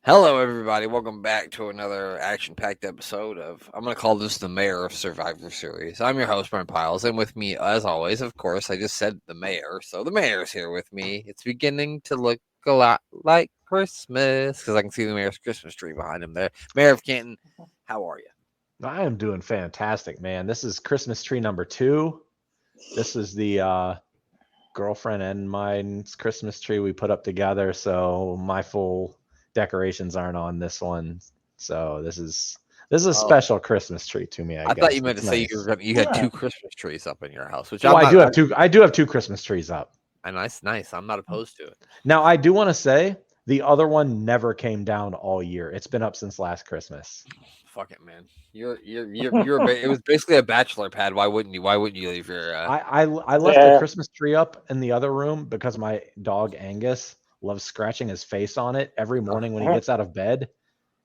Hello, everybody. Welcome back to another action-packed episode of, I'm going to call this the Mayor of Survivor Series. I'm your host, Brent Piles, and with me, as always, of course, I just said the mayor, so the mayor's here with me. It's beginning to look a lot like Christmas, because I can see the mayor's Christmas tree behind him there. Mayor of Canton, how are you? I am doing fantastic, man. This is Christmas tree number 2. This is the girlfriend and mine's Christmas tree we put up together, so my full decorations aren't on this one. So this is a Oh, special Christmas tree to me, I I thought guess. you meant It's to say nice. you had Yeah. 2 Christmas trees up in your house, which Well, I'm not. I do have 2 Christmas trees up. Nice. I'm not opposed to it. Now, I do want to say the other one never came down all year. It's been up since last Christmas. Fuck it, man. It was basically a bachelor pad. Why wouldn't you? Why wouldn't you leave your? I left the Yeah. Christmas tree up in the other room because my dog Angus loves scratching his face on it every morning when he gets out of bed.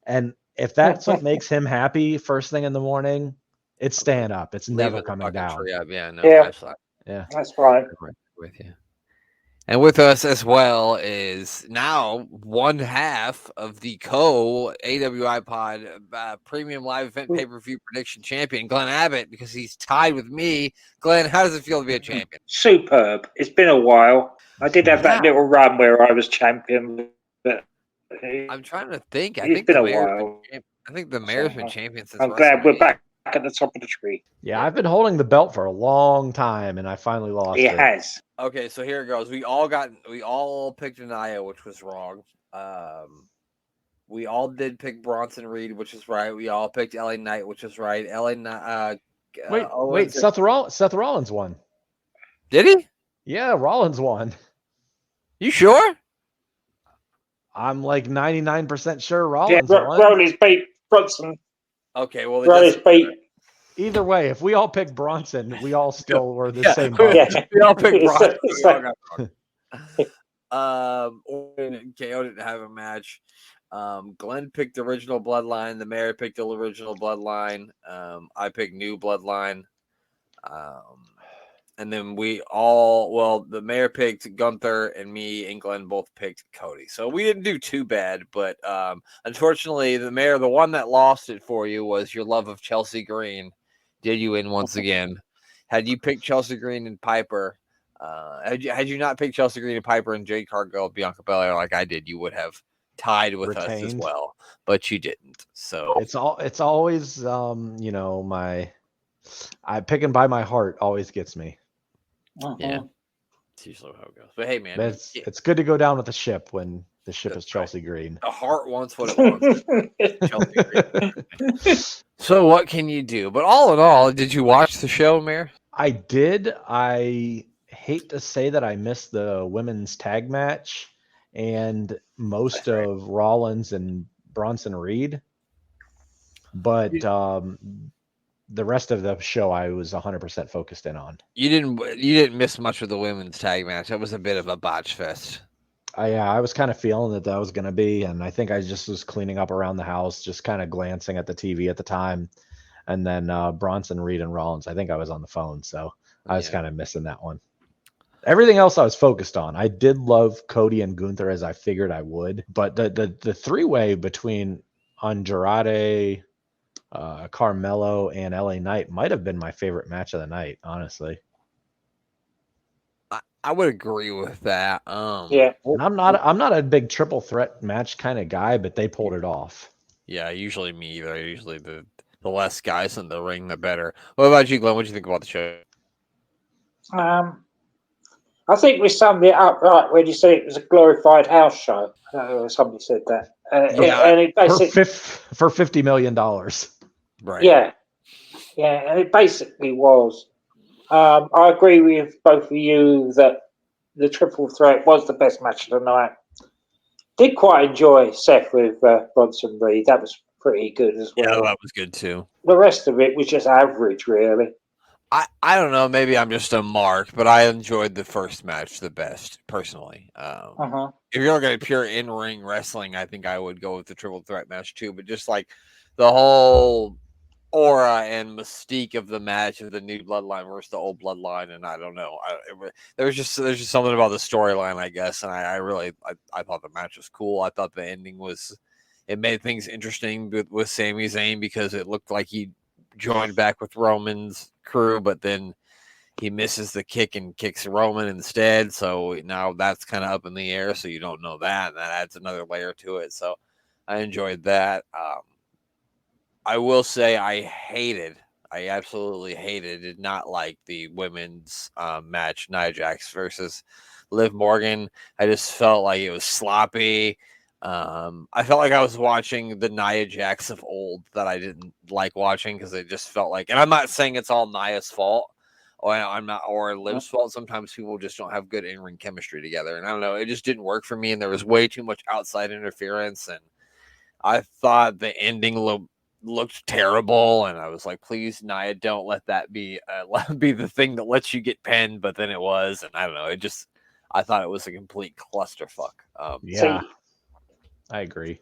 And if that's what makes him happy first thing in the morning, it's staying up. It's never Leaving the coming fucking down. tree up. Yeah, no, Yeah. absolutely. Yeah. That's right. Right with you. And with us as well is now one half of the AWI Pod Premium Live Event Pay-Per-View Prediction Champion, Glenn Abbott, because he's tied with me. Glenn, how does it feel to be a champion? Superb. It's been a while. I did have that little run where I was champion, but I'm trying to think. it's been a while. I think the mayor's been champion since I'm glad we're WrestleMania. back at the top of the tree. Yeah, I've been holding the belt for a long time and I finally lost It it. has. Okay, so here it goes. We all picked Anaya, which was wrong. We all did pick Bronson Reed, which is right. We all picked LA Knight, which is right. Wait, Seth Rollins won. Did he? Yeah, Rollins won. You sure? I'm like 99% sure Yeah, Rollins won. Rollins beat Bronson. Okay, well, Rollins beat. Either way, if we all picked Bronson, we all still were the same we, boat. we all picked Bronson. It's We all got wrong. Orton and KO didn't have a match. Glenn picked the original Bloodline. The mayor picked the original Bloodline. I picked New Bloodline. And then the mayor picked Gunther, and me and Glenn both picked Cody. So we didn't do too bad, but unfortunately, the mayor, the one that lost it for you was your love of Chelsea Green. Did you win once again? Had you picked Chelsea Green and Piper, had you not picked Chelsea Green and Piper and Jade Cargill, Bianca Belair like I did, you would have tied with us as well, but you didn't. So it's always I picking by my heart always gets me. Yeah, it's usually how it goes. But hey, man, it's good to go down with the ship when the ship is Chelsea Green. The heart wants what it wants. Chelsea Green. So what can you do? But all in all, did you watch the show, Mayor? I did. I hate to say that I missed the women's tag match and most of Rollins and Bronson Reed, but the rest of the show I was 100% focused in on. You didn't miss much of the women's tag match. That was a bit of a botch fest. I was kind of feeling that was going to be, and I think I just was cleaning up around the house, just kind of glancing at the TV at the time, and then Bronson Reed and Rollins. I think I was on the phone, so I was kind of missing that one. Everything else I was focused on. I did love Cody and Gunther as I figured I would, but the three-way between Andrade, Carmelo, and LA Knight might have been my favorite match of the night, honestly. I would agree with that. Yeah, and I'm not a big triple threat match kind of guy, but they pulled it off. Yeah, usually me either. Usually the less guys in the ring, the better. What about you, Glenn? What do you think about the show? I think we summed it up right when you said it was a glorified house show. Somebody said that. And it basically for $50 million. Right. Yeah, and it basically was. I agree with both of you that the triple threat was the best match of the night. Did quite enjoy Seth with Bronson Reed. That was pretty good as well. Yeah, that was good too. The rest of it was just average, really. I don't know. Maybe I'm just a mark, but I enjoyed the first match the best, personally. If you're looking at pure in-ring wrestling, I think I would go with the triple threat match too. But just like the whole aura and mystique of the match of the new bloodline versus the old bloodline, and I don't know. There's just something about the storyline, I guess, and I thought the match was cool. I thought the ending was It made things interesting with Sami Zayn because it looked like he joined back with Roman's crew, but then he misses the kick and kicks Roman instead. So now that's kind of up in the air. So you don't know that. And that adds another layer to it. So I enjoyed that. I will say I absolutely did not like the women's match, Nia Jax versus Liv Morgan. I just felt like it was sloppy. I felt like I was watching the Nia Jax of old that I didn't like watching because it just felt like, and I'm not saying it's all Nia's fault or Liv's fault. Sometimes people just don't have good in-ring chemistry together, and I don't know, it just didn't work for me, and there was way too much outside interference, and I thought the ending looked terrible, and I was like, please, Nia, don't let that be the thing that lets you get pinned. But then it was, and I don't know, I thought it was a complete clusterfuck. Yeah, I agree.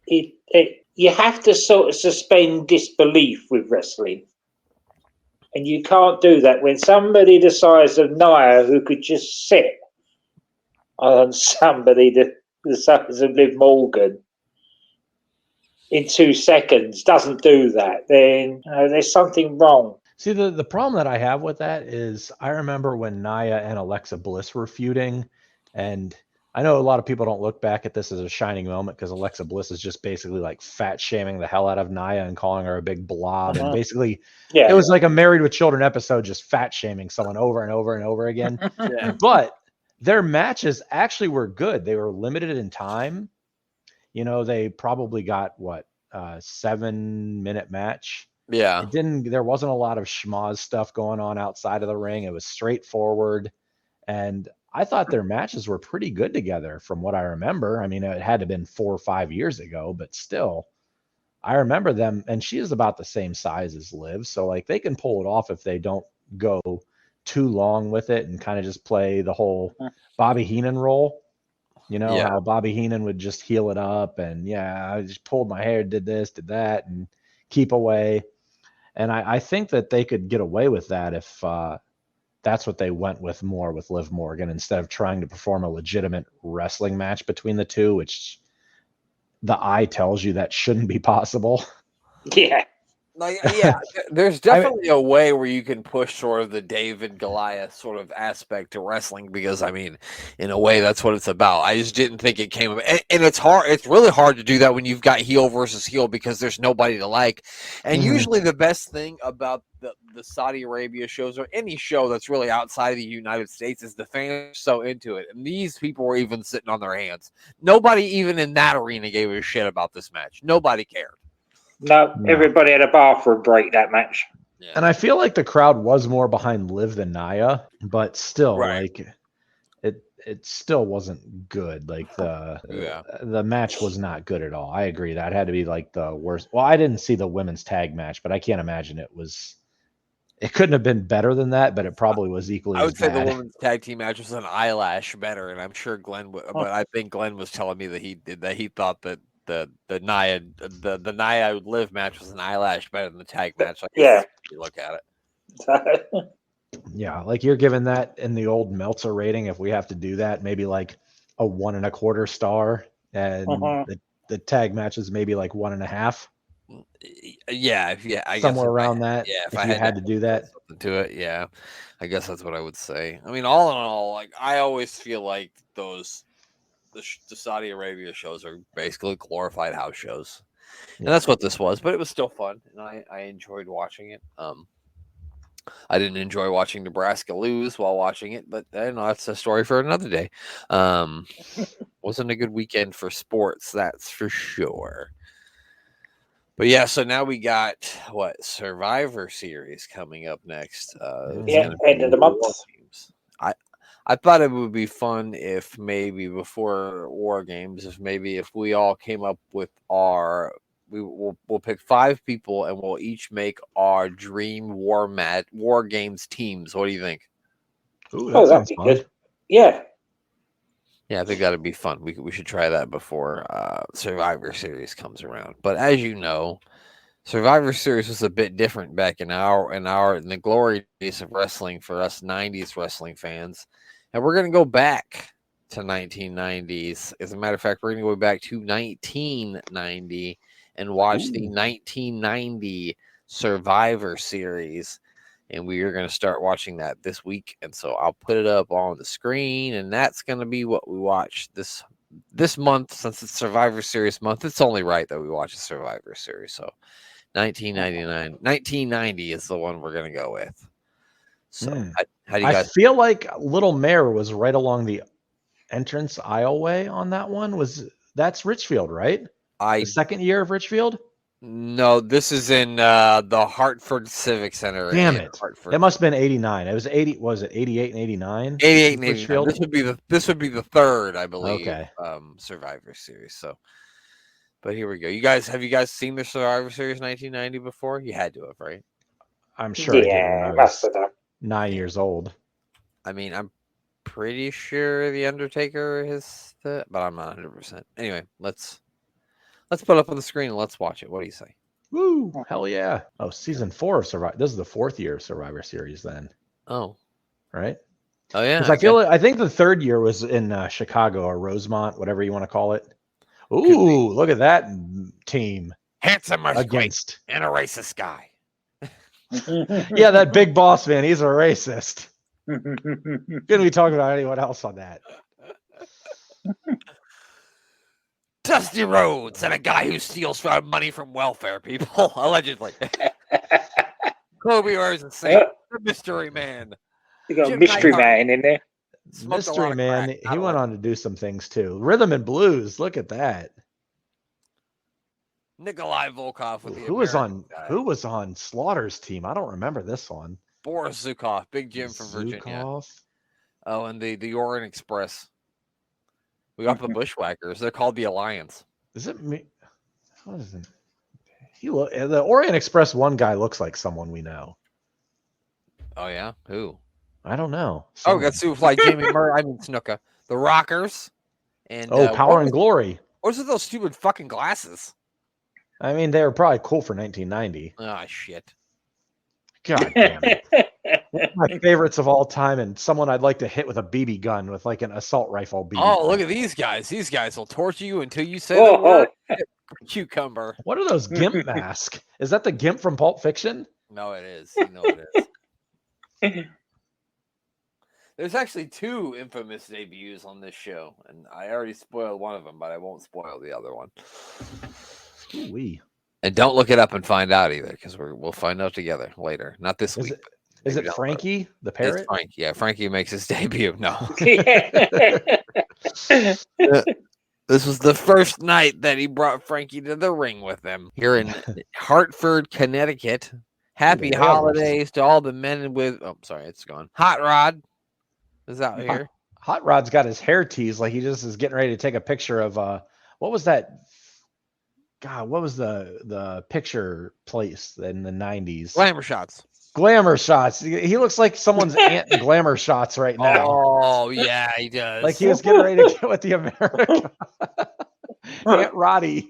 You have to sort of suspend disbelief with wrestling, and you can't do that when somebody the size of Nia, who could just sit on somebody the size of Liv Morgan in 2 seconds, doesn't do that, then there's something wrong. See, the problem that I have with that is I remember when Nia and Alexa Bliss were feuding, and I know a lot of people don't look back at this as a shining moment because Alexa Bliss is just basically like fat shaming the hell out of Nia and calling her a big blob. And basically, it was like a Married with Children episode, just fat shaming someone over and over and over again. But their matches actually were good. They were limited in time. You know, they probably got 7-minute match. Yeah. There wasn't a lot of schmoz stuff going on outside of the ring. It was straightforward. And I thought their matches were pretty good together from what I remember. I mean, it had to have been 4 or 5 years ago, but still, I remember them. And she is about the same size as Liv. So like they can pull it off if they don't go too long with it and kind of just play the whole Bobby Heenan role. You know, how Bobby Heenan would just heel it up and I just pulled my hair, did this, did that, and keep away. And I think that they could get away with that if that's what they went with more with Liv Morgan instead of trying to perform a legitimate wrestling match between the two, which the eye tells you that shouldn't be possible. Yeah. Like, there's definitely a way where you can push sort of the David Goliath sort of aspect to wrestling because, I mean, in a way, that's what it's about. I just didn't think it came, and it's hard. It's really hard to do that when you've got heel versus heel because there's nobody to like. And usually, the best thing about the Saudi Arabia shows or any show that's really outside of the United States is the fans are so into it, and these people were even sitting on their hands. Nobody even in that arena gave a shit about this match. Nobody cared. No, everybody had a bathroom break that match. Yeah. And I feel like the crowd was more behind Liv than Nia, but still, like it still wasn't good. Like the match was not good at all. I agree. That had to be like the worst. Well, I didn't see the women's tag match, but I can't imagine it couldn't have been better than that, but it probably was equally. I would say the women's tag team match was an eyelash better, and I'm sure Glenn but I think Glenn was telling me that he thought that the Nia Liv match was an eyelash better than the tag match. Like, if you look at it. Yeah, like you're giving that in the old Meltzer rating. If we have to do that, maybe like a 1.25 star, and the tag match is maybe like 1.5. I somewhere guess around that. Yeah, if I had to do that to it, I guess that's what I would say. I mean, all in all, like I always feel like the Saudi Arabia shows are basically glorified house shows, and that's what this was. But it was still fun, and I enjoyed watching it. I didn't enjoy watching Nebraska lose while watching it, but that's a story for another day. Wasn't a good weekend for sports, that's for sure. But so now we got Survivor Series coming up next. End of the month. I thought it would be fun if maybe before War Games, if we all came up with we'll pick 5 people and we'll each make our dream War Games teams. What do you think? Ooh, that'd be good. Yeah. Yeah, I think that'd be fun. We should try that before Survivor Series comes around. But as you know, Survivor Series was a bit different back in the glory days of wrestling for us 90s wrestling fans. And we're going to go back to 1990s. As a matter of fact, we're going to go back to 1990 and watch the 1990 Survivor Series. And we are going to start watching that this week. And so I'll put it up on the screen, and that's going to be what we watch this month. Since it's Survivor Series month, it's only right that we watch a Survivor Series. So 1990 is the one we're going to go with. So how do you guys? I feel like Little Mare was right along the entrance aisleway on that one. That's Richfield, right? The second year of Richfield? No, this is in the Hartford Civic Center. Damn it! Hartford. It must have been 89. It was 80. Was it 88 and 89? 88 and 89. This would be the third, I believe. Okay. Survivor Series. So, but here we go. Have you guys seen the Survivor Series 1990 before? You had to have, right? I'm sure I did when I was 9 years old. I mean, I'm pretty sure the Undertaker is but I'm not 100%. Anyway, let's put it up on the screen and let's watch it. What do you say? Woo! Hell yeah! Oh, season 4 of Survivor. This is the 4th year of Survivor Series, then. Oh, right. Oh yeah. Because I think the 3rd year was in Chicago or Rosemont, whatever you want to call it. Ooh, look at that team. Handsome against and a racist guy. Yeah, that big boss man. He's a racist. Couldn't be talking about anyone else on that. Dusty Rhodes and a guy who steals money from welfare people, allegedly. Koko B Ware is insane. The mystery man. You got a mystery man in there. Mystery man. He went on to do some things too. Rhythm and blues. Look at that. Nikolai Volkov with who was on Slaughter's team? I don't remember this one. Boris Zukov, Big Jim from Virginia. Oh, and the Orient Express. We got the Bushwhackers. They're called the Alliance. Is it me? What is it? The Orient Express one guy looks like someone we know. Oh yeah, who? I don't know. We got Superfly Jamie Murray. I mean Snuka. The Rockers. And Power and Glory. What's with those stupid fucking glasses? I mean, they were probably cool for 1990. Ah, shit. God damn it. One of my favorites of all time, and someone I'd like to hit with a BB gun, with like an assault rifle BB gun. Look at these guys. These guys will torture you until you say the word cucumber. What are those GIMP masks? Is that the GIMP from Pulp Fiction? No, it is. You know it is. There's actually 2 infamous debuts on this show, and I already spoiled one of them, but I won't spoil the other one. Ooh-wee. And don't look it up and find out either, because we'll find out together later. Not this week. Is it Frankie the parrot? It's Frankie. Yeah, Frankie makes his debut. No. This was the first night that he brought Frankie to the ring with him here in Hartford, Connecticut. Happy holidays to all the men with. Oh, sorry, it's gone. Hot Rod is out here. Hot Rod's got his hair teased like he just is getting ready to take a picture of what was that? God, what was the picture place in the 90s? Glamour Shots. Glamour Shots. He looks like someo's Aunt in Glamour Shots right now. Oh, yeah, he does. Like he was getting ready to get with the America. Aunt Roddy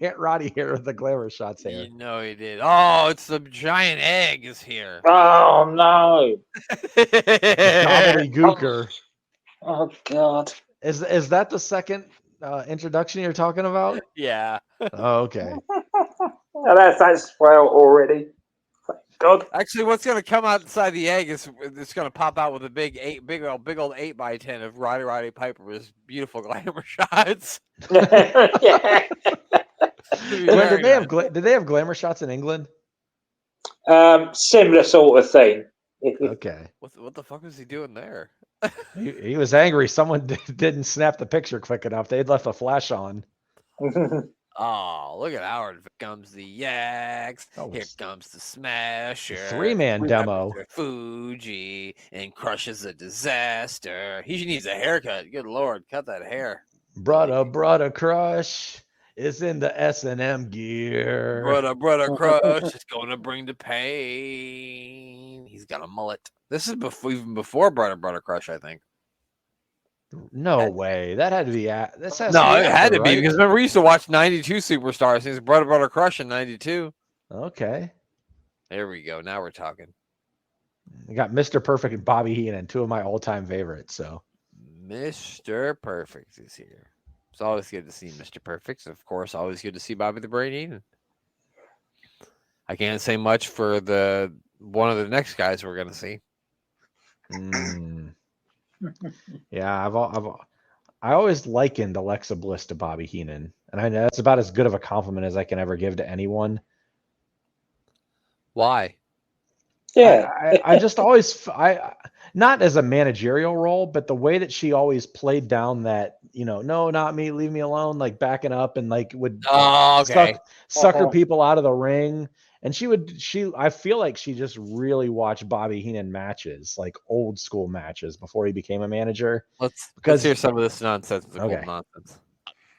here with the Glamour Shots hair. You know he did. Oh, it's the giant egg is here. Oh, no. Gobbledygooker. Oh, God. Is that the second introduction you're talking about? Yeah. Oh, okay. That's spoiled already. God. Actually, what's going to come outside the egg is it's going to pop out with a big old 8x10 of Roddy Piper with his beautiful glamour shots. Yeah. Did they have glamour shots in England? Similar sort of thing. Okay. What the fuck was he doing there? He was angry. Someone didn't snap the picture quick enough. They'd left a flash on. Oh, look at Howard. Here comes the Yaks. Here comes the Smasher. 3-man demo. Fuji and crushes a disaster. He needs a haircut. Good Lord, cut that hair. Brother Crush is in the S&M gear. Brother Crush is going to bring the pain. He's got a mullet. This is even before Brother Crush, I think. No way. That had to be it had to be because remember we used to watch 92 Superstars. He's Brother Crush in 92. Okay. There we go. Now we're talking. We got Mr. Perfect and Bobby Heenan, 2 of my all-time favorites. So Mr. Perfect is here. It's always good to see Mr. Perfect. Of course, always good to see Bobby the Brain Heenan. I can't say much for one of the next guys we're gonna see. Yeah, I always likened Alexa Bliss to Bobby Heenan, and I know that's about as good of a compliment as I can ever give to anyone. Why? Yeah. I just always not as a managerial role, but the way that she always played down that, no, not me, leave me alone, like backing up and like would sucker people out of the ring. And I feel like she just really watched Bobby Heenan matches, like old school matches before he became a manager. Let's Because hear some of this nonsensical nonsense.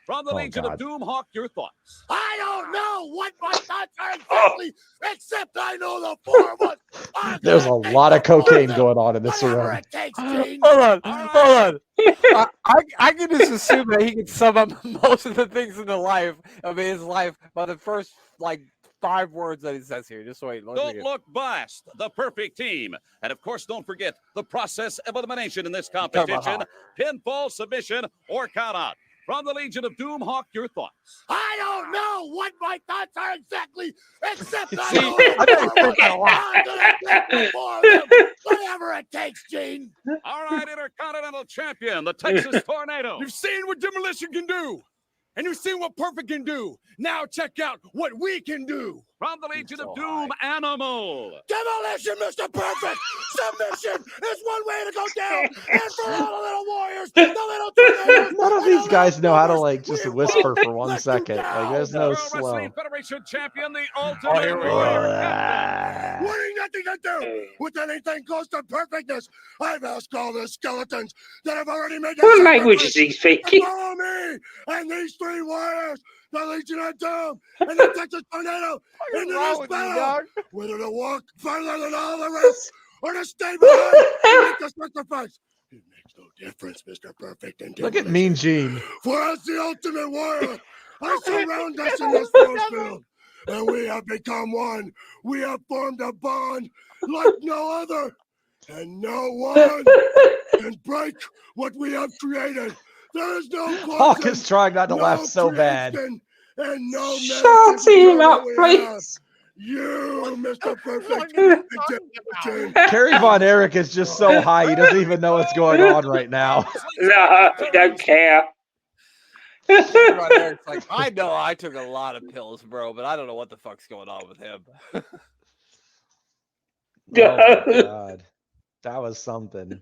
From the Legion of Doom, Hawk, your thoughts. I don't know what my thoughts are exactly, except I know the four of us. There's a lot of cocaine going on in this room. Hold on. I can just assume that he can sum up most of the things in his life by the first 5 words that he says here. Just wait. Don't look biased. The perfect team. And of course, don't forget the process of elimination in this competition. Pinfall, submission, or count out. From the Legion of Doom, Hawk, your thoughts. I don't know what my thoughts are exactly, except I See, know the four of them. Whatever it takes, Gene. All right, Intercontinental Champion, the Texas Tornado. You've seen what Demolition can do, and you've seen what Perfect can do. Now check out what we can do. From the Legion of Doom, Animal. Demolition, Mr. Perfect. Submission is one way to go down. And for all the little warriors, the little tornadoes. None of these guys know how to just whisper for 1 second. There's no World slow. Wrestling Federation Champion, the Ultimate here we go. Warrior. Wanting nothing to do with anything close to perfectness, I've asked all the skeletons that have already made What language is he speaking? follow me and these 3 warriors, the Legion of Doom and the Texas Tornado, into this battle. Whether to walk further than all the rest or to stay behind and make the sacrifice. It makes no difference, Mr. Perfect. And Look at Mean Gene. for us, the Ultimate Warrior, I surround us in this force field, and we have become one. We have formed a bond like no other, and no one can break what we have created. There is no Hawk is trying not to laugh so bad. And no Shut him up, please. You, Mr. Perfect. Kerry Von Erich is just so high, he doesn't even know what's going on right now. No, I don't care. Eric's like, I know I took a lot of pills, bro, but I don't know what the fuck's going on with him. Oh my God. That was something.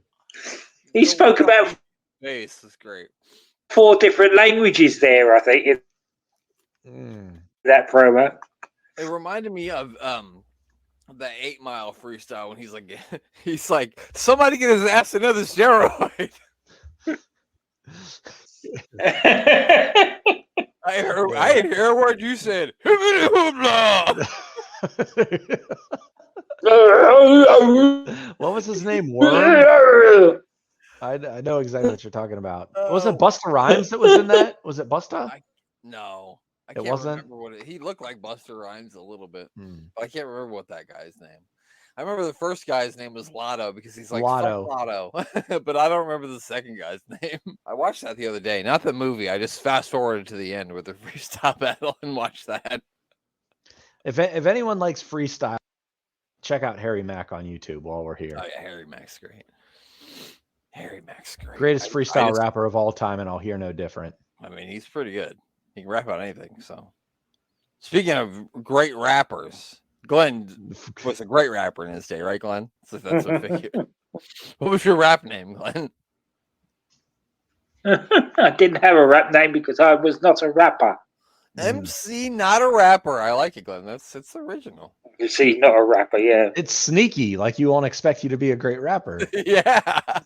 He spoke about Face is great. 4 different languages there, I think, in that promo. It reminded me of the 8 Mile freestyle when he's like, somebody get his ass another steroid. I didn't hear a word you said. What was his name? Worm? I know exactly what you're talking about. Was it Busta Rhymes that was in that? Was it Busta? No. I It can't wasn't? remember what he looked like. Busta Rhymes a little bit. But I can't remember what that guy's name. I remember the first guy's name was Lotto because he's like Lotto. Lotto. But I don't remember the second guy's name. I watched that the other day. Not the movie. I just fast forwarded to the end with the freestyle battle and watched that. If anyone likes freestyle, check out Harry Mack on YouTube while we're here. Oh yeah, Harry Mack's great. Harry Mack's great. Greatest freestyle rapper of all time, and I'll hear no different. I mean, he's pretty good. He can rap about anything. So, speaking of great rappers, Glenn was a great rapper in his day, right, Glenn? So that's what I figured. What was your rap name, Glenn? I didn't have a rap name because I was not a rapper. MC, not a rapper. I like it, Glenn. It's original. You see, not a rapper, yeah. It's sneaky, like you won't expect you to be a great rapper. Yeah.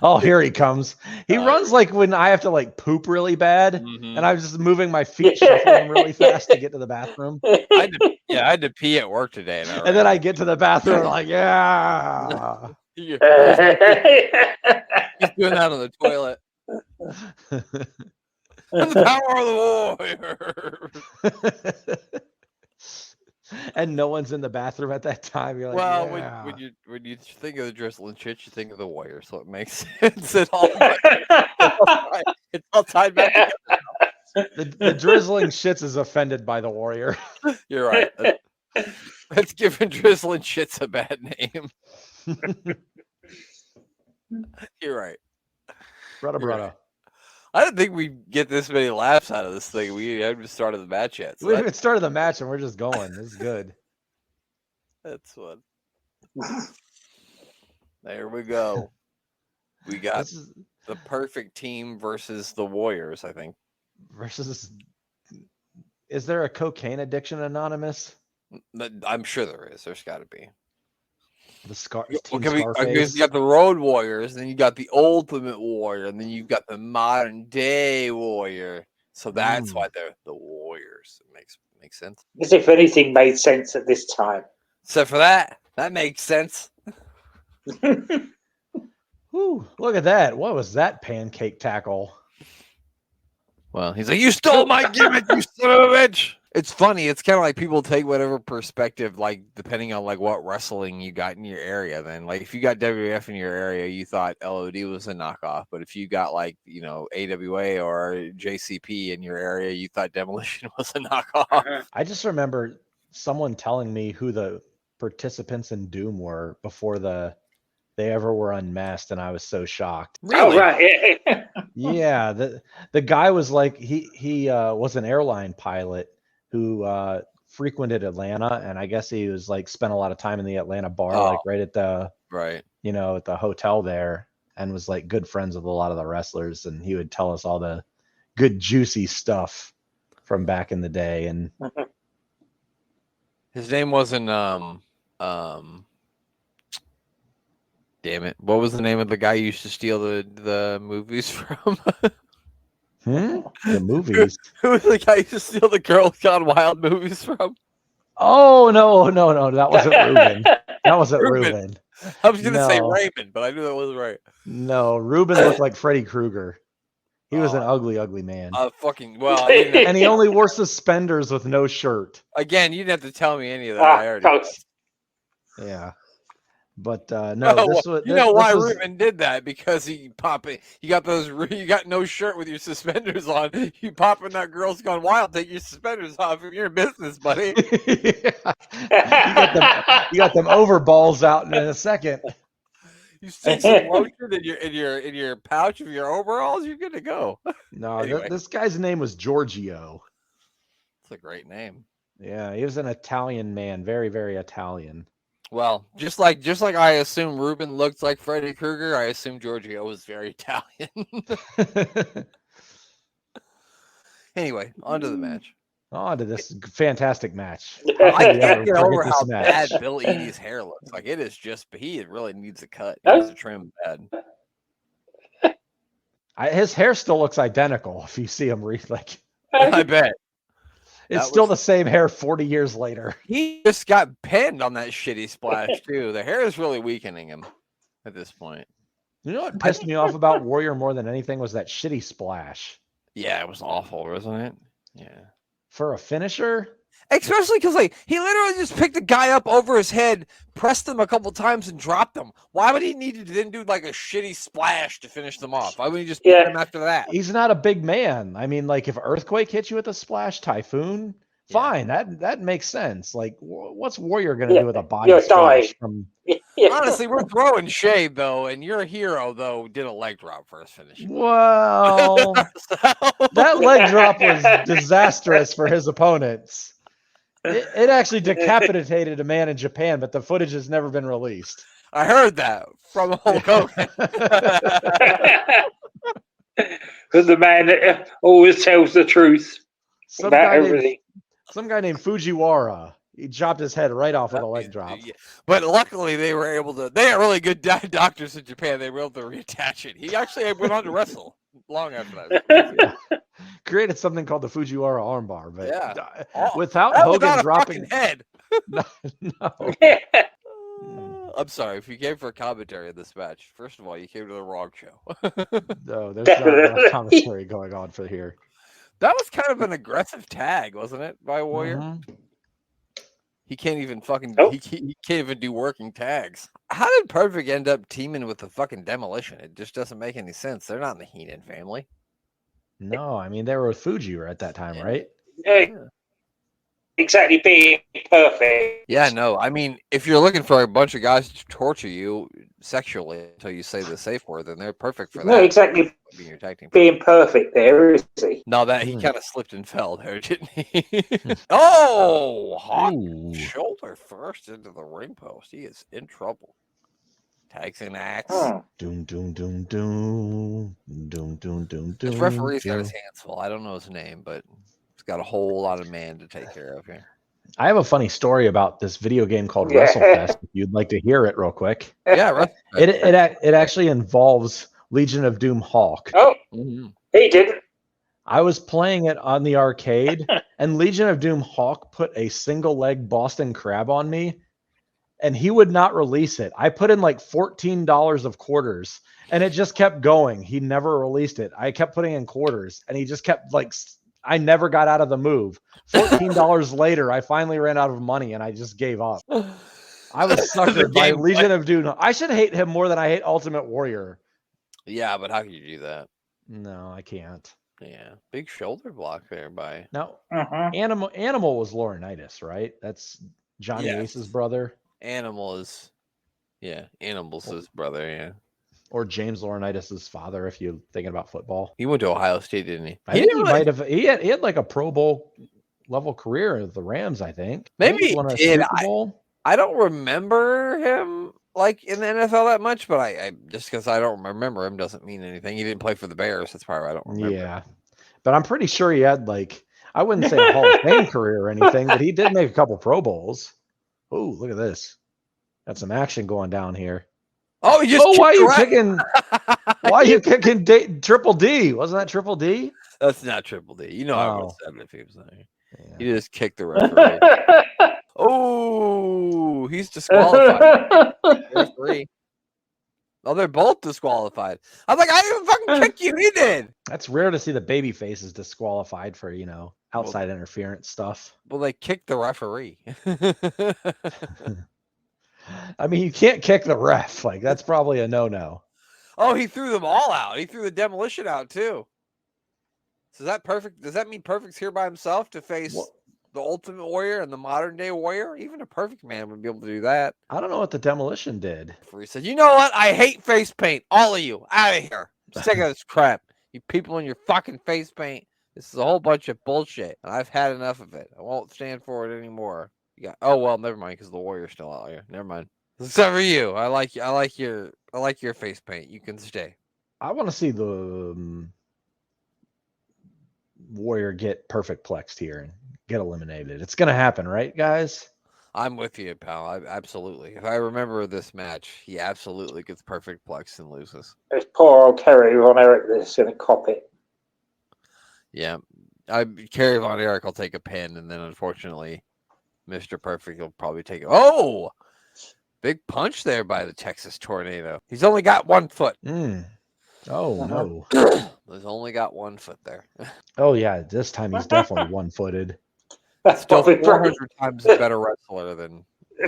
Oh, here he comes. He runs like when I have to poop really bad, and I'm just moving my feet, shuffling really fast to get to the bathroom. I had to pee at work today, and then I get to the bathroom like, yeah. He's doing that on the toilet. The power of the warrior. And no one's in the bathroom at that time. You're like, well, yeah. when when you think of the drizzling shits, you think of the Warriors, so it makes sense. It's all tied back together. The drizzling shits is offended by the Warrior. You're right. That's giving drizzling shits a bad name. You're right. Brother. Right. I didn't think we'd get this many laughs out of this thing. We haven't started the match yet. So We haven't started the match and we're just going. This is good. That's fun. There we go. We got the perfect team versus the Warriors, I think. Is there a cocaine addiction anonymous? I'm sure there is. There's got to be. Scarface. You got the Road Warriors, then you got the Ultimate Warrior, and then you've got the modern day Warrior. So that's why they're the Warriors. It makes sense. As if anything made sense at this time. Except for that makes sense. Ooh, look at that! What was that pancake tackle? Well, he's like, "You stole my gimmick, you son of a bitch." It's funny. It's kind of like people take whatever perspective, like depending on like what wrestling you got in your area. Then, like if you got WWF in your area, you thought LOD was a knockoff. But if you got like AWA or JCP in your area, you thought Demolition was a knockoff. I just remember someone telling me who the participants in Doom were before they ever were unmasked, and I was so shocked. Really? Oh, right. Yeah, the guy was like he was an airline pilot who frequented Atlanta, and I guess he was like spent a lot of time in the Atlanta bar, like right at the at the hotel there, and was like good friends with a lot of the wrestlers, and he would tell us all the good juicy stuff from back in the day. And his name wasn't damn it, what was the name of the guy you used to steal the movies from? The movies. Who was the guy you used to steal the Girls Gone Wild movies from? Oh no, that wasn't Ruben. That wasn't Ruben. I was gonna say Raymond, but I knew that wasn't right. No, Ruben looked like Freddy Krueger. He was an ugly man. And he only wore suspenders with no shirt. Again, you didn't have to tell me any of that. I already know. Yeah. But no, this was. Ruben did that, because he got no shirt with your suspenders on. You pop in that Girls Gone Wild, take your suspenders off, if you're in business, buddy. You got them overballs out in a second. You stick some lotion in your pouch of your overalls, you're good to go. No, anyway. This guy's name was Giorgio. It's a great name. Yeah, he was an Italian man, very, very Italian. Well, just like I assume Ruben looked like Freddy Krueger, I assume Giorgio was very Italian. Anyway, on to the match. On to this fantastic match. I can't get over how bad Bill Eadie's hair looks. Like, it is just, he really needs a cut. He needs to trim bad. His hair still looks identical if you see him I bet. It's still the same hair 40 years later. He just got pinned on that shitty splash, too. The hair is really weakening him at this point. You know what pissed me off about Warrior more than anything was that shitty splash. Yeah, it was awful, wasn't it? Yeah. For a finisher? Especially because, he literally just picked the guy up over his head, pressed him a couple times, and dropped him. Why would he need to then do, a shitty splash to finish them off? Why would he just pick him after that? He's not a big man. I mean, if Earthquake hits you with a splash, Typhoon, fine. That makes sense. What's Warrior going to do with a body splash from... Honestly, we're throwing shade, though, and your hero, though, did a leg drop for his finish. Well, that leg drop was disastrous for his opponents. It actually decapitated a man in Japan, but the footage has never been released. I heard that from Hulk Hogan. The man that always tells the truth about everything. Some guy named Fujiwara. He chopped his head right off with a leg drop. But luckily, they were able to. They are really good doctors in Japan. They were able to reattach it. He actually went on to wrestle long after that. Created something called the Fujiwara armbar, but without Hogan without dropping head. No. I'm sorry if you came for a commentary of this match. First of all, you came to the wrong show. No, there's not enough commentary going on for here. That was kind of an aggressive tag, wasn't it, by Warrior? Mm-hmm. He can't even fucking. Nope. He can't even do working tags. How did Perfect end up teaming with the fucking Demolition? It just doesn't make any sense. They're not in the Heenan family. No, I mean they were with Fuji at that time, right? Yeah, exactly, being perfect. Yeah, no. I mean, if you're looking for a bunch of guys to torture you sexually until you say the safe word, then they're perfect for that. No, exactly, Being your tag team. being perfect there, is he? No, that he kind of slipped and fell there, didn't he? Oh, hot Ooh. shoulder first into the ring post. He is in trouble. Tags an axe. Doom, doom, doom, doom, doom, doom, doom, This doom. referee's got doom. his hands full. I don't know his name, but he's got a whole lot of man to take care of here. I have a funny story about this video game called Yeah. WrestleFest. If you'd like to hear it real quick, Yeah, it actually involves Legion of Doom Hawk. Oh, Mm-hmm. he did. I was playing it on the arcade, and Legion of Doom Hawk put a single leg Boston Crab on me, and he would not release it. I put in like $14 of quarters, and it just kept going. He never released it. I kept putting in quarters, and he just kept like. I never got out of the move. $14 later, I finally ran out of money, and I just gave up. I was suckered by Legion of Doom. I should hate him more than I hate Ultimate Warrior. Yeah, but how can you do that? No, I can't. Yeah, big shoulder block there by. Now, Animal was Laurinaitis, right? That's Johnny Yes. Ace's brother. Animal is, yeah, Animal's his brother. Yeah, Or James Laurinaitis' father, if you're thinking about football. he went to Ohio State, didn't he? I think he might have. He had like a Pro Bowl level career at the Rams. I think. Maybe he won a he did. Super Bowl. I don't remember him like in the NFL that much, but I just because I don't remember him doesn't mean anything. He didn't play for the Bears. That's probably why I don't remember. Yeah, but I'm pretty sure he had like I wouldn't say a Hall of Fame career or anything, but he did make a couple Pro Bowls. Oh, look at this! Got some action going down here. Oh, he just why are you kicked kicking? Why are you kicking Triple D? Wasn't that Triple D? That's not Triple D. You know I would have said it if he was there. Yeah. He just kicked the referee. Oh, he's disqualified. There's 3. Oh, they're both disqualified. I was like, I didn't fucking kick you. He did. That's rare to see the baby faces disqualified for outside interference stuff. Well, they kicked the referee. I mean, you can't kick the ref. Like that's probably a no-no. Oh, he threw them all out. He threw the Demolition out too. So is that perfect? Does that mean Perfect's here by himself to face the Ultimate Warrior and the modern day Warrior? Even a perfect man would be able to do that. I don't know what the Demolition did. He said, "You know what? I hate face paint. All of you, out of here. I'm sick of this crap. You people in your fucking face paint. This is a whole bunch of bullshit, and I've had enough of it. I won't stand for it anymore." You got, oh well, never mind, because the Warrior's still out here. Never mind. Except for you. I like your face paint. You can stay. I want to see the Warrior get perfect plexed here and get eliminated. It's gonna happen, right, guys? I'm with you, pal. Absolutely. If I remember this match, he absolutely gets perfect plex and loses. There's poor old Kerry Von Erich that's going to cop it. Yeah. Kerry Von Erich will take a pin, and then unfortunately, Mr. Perfect will probably take it. Oh! Big punch there by the Texas Tornado. He's only got 1 foot. Oh, no. He's only got 1 foot there. Oh, yeah. This time he's definitely one-footed. That's Still probably 400 times a better wrestler than...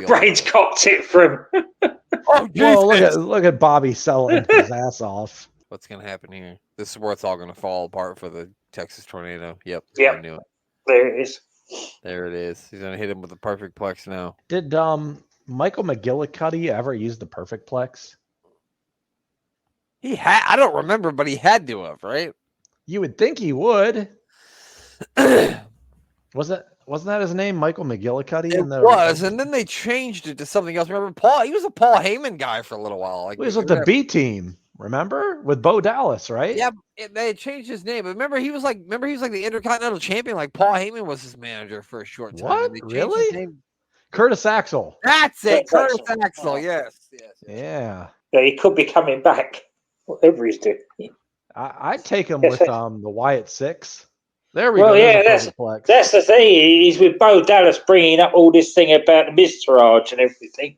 Brain's copped it from... Oh, well, look at Bobby selling his ass off. What's going to happen here? This is where it's all going to fall apart for the Texas Tornado. Yep. Yep. I knew it. There it is. There it is. He's going to hit him with a perfect plex now. Did Michael McGillicuddy ever use the perfect plex? He had. I don't remember, but he had to have, right? You would think he would. Wasn't that his name, Michael McGillicuddy? It was, and then they changed it to something else. Remember, Paul? He was a Paul Heyman guy for a little while. Like he was with the B team. Remember, with Bo Dallas, right? Yeah, they had changed his name. But remember, he was like the Intercontinental Champion. Like Paul Heyman was his manager for a short time. What? They changed Really? his name. Curtis Axel. That's it, Curtis Axel. Axel. Yes. Yeah. Yeah, he could be coming back. Whatever he's doing. I'd take him Yes, with the Wyatt Six. There we go. Well, yeah, There's a perfect plex. that's the thing. He's with Bo Dallas bringing up all this thing about the Miztourage and everything.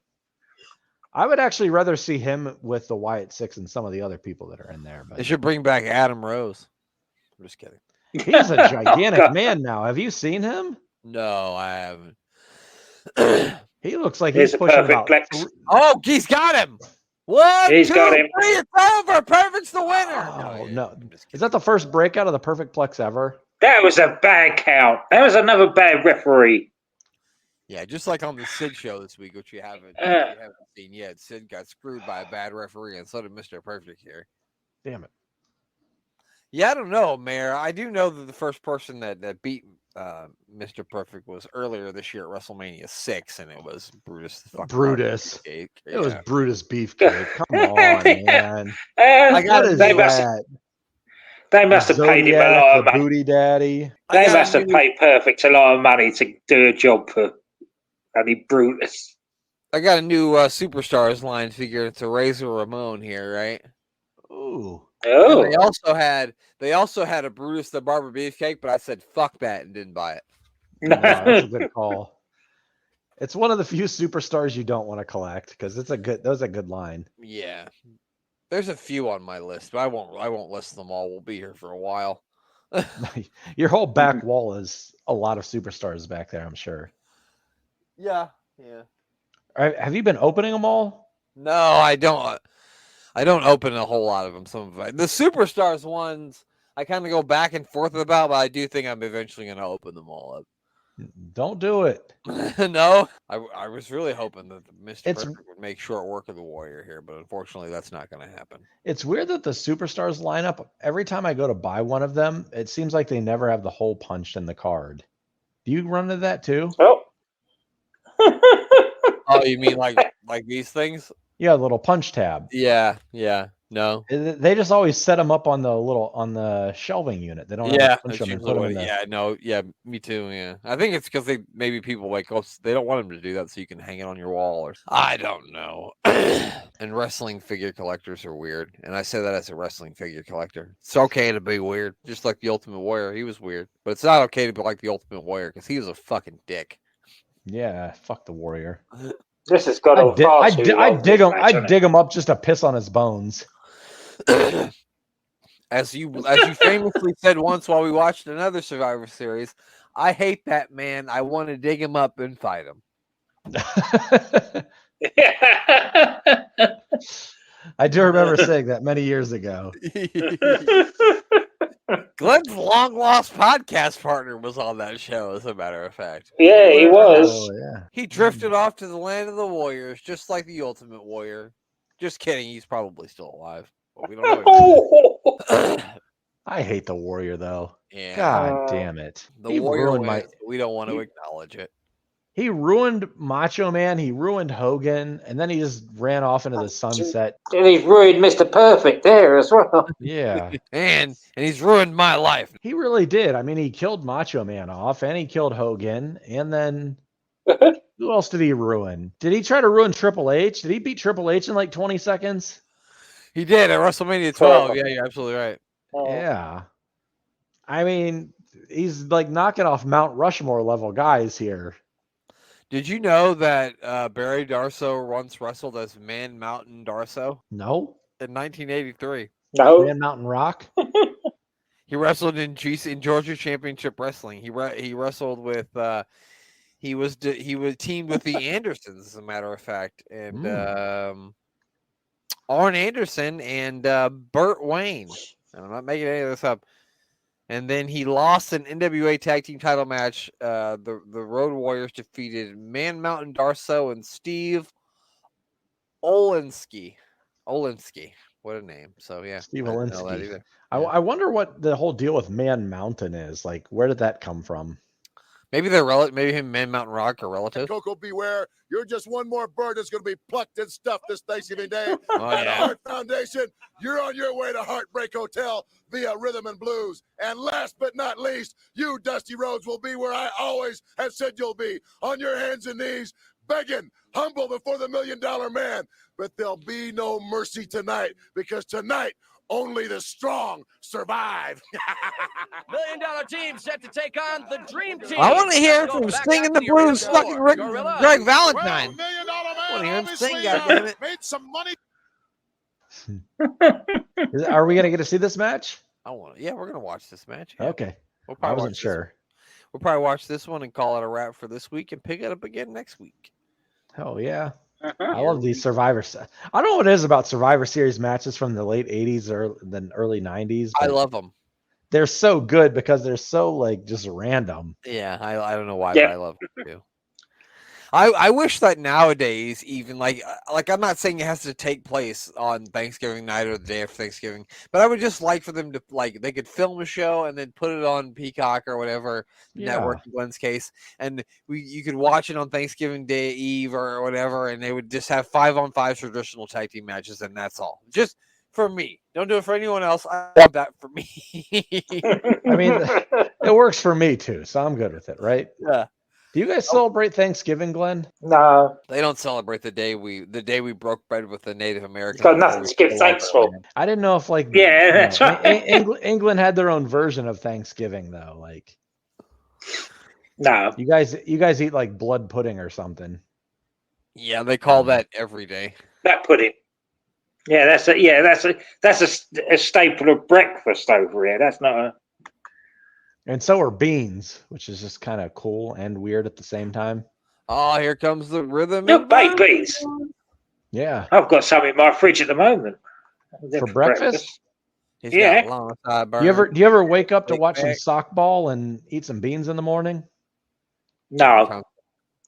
I would actually rather see him with the Wyatt Six and some of the other people that are in there. They But should bring back Adam Rose. I'm just kidding. he's a gigantic man now. Have you seen him? No, I haven't. He looks like Here's he's a pushing perfect about. plex. Oh, he's got him. 1, He's 2, got him. 3. It's over. Perfect's the winner. Oh, yeah, no. I'm just Is that the first breakout of the perfect plex ever? That was a bad count. That was another bad referee. Yeah, just like on the Sid show this week, which you haven't seen yet. Sid got screwed by a bad referee, and so did Mr. Perfect here. Damn it. Yeah, I don't know, Mayor. I do know that the first person that beat Mr. Perfect was earlier this year at WrestleMania 6, and it was Brutus. Brutus. Beefcake. It was Yeah. Brutus Beefcake. Come on, man. I got What is they that? must have paid him a Zodiac, lot the of money. booty daddy. They must have paid Perfect a lot of money to do a job for bloody Brutus. I got a new Superstars line figure. It's a Razor Ramon here, right? Ooh. Oh, And they also had a Brutus the Barber Beefcake, but I said fuck that and didn't buy it. No, that's a good call. It's one of the few superstars you don't want to collect because that was a good line. Yeah. There's a few on my list, but I won't list them all. We'll be here for a while. Your whole back wall is a lot of superstars back there, I'm sure. Yeah. Have you been opening them all? No, I don't. I don't open a whole lot of them. Some of the Superstars ones I kind of go back and forth about, but I do think I'm eventually going to open them all up. Don't do it. No, I was really hoping that Mr. It's- Perfect would make short work of the Warrior here, but unfortunately, that's not going to happen. It's weird that the superstars lineup, every time I go to buy one of them, it seems like they never have the hole punched in the card. Do you run into that too? oh. Oh, you mean like these things? Yeah, a little punch tab. Yeah. No. They just always set them up on the shelving unit. They don't Yeah, have to punch that's them and usually put them what in it, the. yeah, no, yeah, me too. Yeah, I think it's because maybe people like they don't want them to do that, so you can hang it on your wall, or I don't know. And wrestling figure collectors are weird, and I say that as a wrestling figure collector. It's okay to be weird, just like the Ultimate Warrior. He was weird, but it's not okay to be like the Ultimate Warrior because he was a fucking dick. Yeah, fuck the Warrior. This has got on far too long. I'd dig him up just to piss on his bones. As you famously said once while we watched another Survivor Series, I hate that man. I want to dig him up and fight him. I do remember saying that many years ago. Glenn's long lost podcast partner was on that show, as a matter of fact. Yeah, he was. Oh, yeah. He drifted off to the land of the Warriors, just like the Ultimate Warrior. Just kidding. He's probably still alive. But we don't know. I hate the Warrior though. Yeah. God damn it. The Warrior wins, we don't want to acknowledge it. He ruined Macho Man. He ruined Hogan, and then he just ran off into the sunset. And he's ruined Mr. Perfect there as well. Yeah. And he's ruined my life. He really did. I mean, he killed Macho Man off, and he killed Hogan, and then who else did he ruin? Did he try to ruin Triple H? Did he beat Triple H in like 20 seconds? He did at WrestleMania 12. Yeah, you're absolutely right. Yeah. I mean, he's like knocking off Mount Rushmore level guys here. Did you know that Barry Darsow once wrestled as Man Mountain Darsow? No. In 1983. No. Man Mountain Rock? He wrestled in Georgia Championship Wrestling. He wrestled with he was teamed with the Andersons, as a matter of fact, and Arn Anderson and Burt Wayne. And I'm not making any of this up. And then he lost an NWA Tag Team title match. The Road Warriors defeated Man Mountain Darsow and Steve Olinsky. What a name. So, yeah. Steve I didn't know that Olinsky. either. I wonder what the whole deal with Man Mountain is. Like, where did that come from? Maybe they're maybe him and Man Mountain Rock are relatives. Koko B Ware, you're just one more bird that's going to be plucked and stuffed this Thanksgiving Day. Oh, At the yeah. Hart Foundation, you're on your way to Heartbreak Hotel via Rhythm and Blues. And last but not least, you, Dusty Rhodes, will be where I always have said you'll be, on your hands and knees, begging, humble before the $1 Million Man. But there'll be no mercy tonight, because tonight, only the strong survive. $1 Million Team set to take on the Dream Team. I want to hear from Back singing out the to arena blues, for fucking Gorilla. Greg Valentine. $1 Million Man I want to hear him obviously, sing, goddammit. made some money. Are we going to get to see this match? Yeah, we're gonna watch this match. Yeah. Okay. We'll I probably wasn't watch this. sure. we'll probably watch this one and call it a wrap for this week and pick it up again next week. Hell yeah. Uh-huh. I love these Survivor. I don't know what it is about Survivor Series matches from the late 80s or the early 90s. I love them. They're so good because they're so like just random. Yeah, I don't know why, Yeah. but I love them too. I wish that nowadays, even like I'm not saying it has to take place on Thanksgiving night or the day after Thanksgiving, but I would just like for them to they could film a show and then put it on Peacock or whatever network in Glenn's case, and you could watch it on Thanksgiving Day Eve or whatever, and they would just have 5-on-5 traditional tag team matches, and that's all. Just for me, don't do it for anyone else. I want that for me. I mean, it works for me too, so I'm good with it, right? Yeah. Do you guys celebrate Thanksgiving, Glenn? No, They don't celebrate the day we broke bread with the Native Americans. it's got nothing to give thanks for. I didn't know if Yeah, that's right. England had their own version of Thanksgiving though. Like No, you guys eat like blood pudding or something. Yeah, they call that every day. that pudding. Yeah, that's a staple of breakfast over here. That's not a. And so are beans, which is just kind of cool and weird at the same time. Oh, here comes the rhythm. No, baked beans. Yeah. I've got some in my fridge at the moment. For breakfast? He's Yeah. got long sideburns. Do you ever wake up to Big watch some bag. sockball and eat some beans in the morning? No,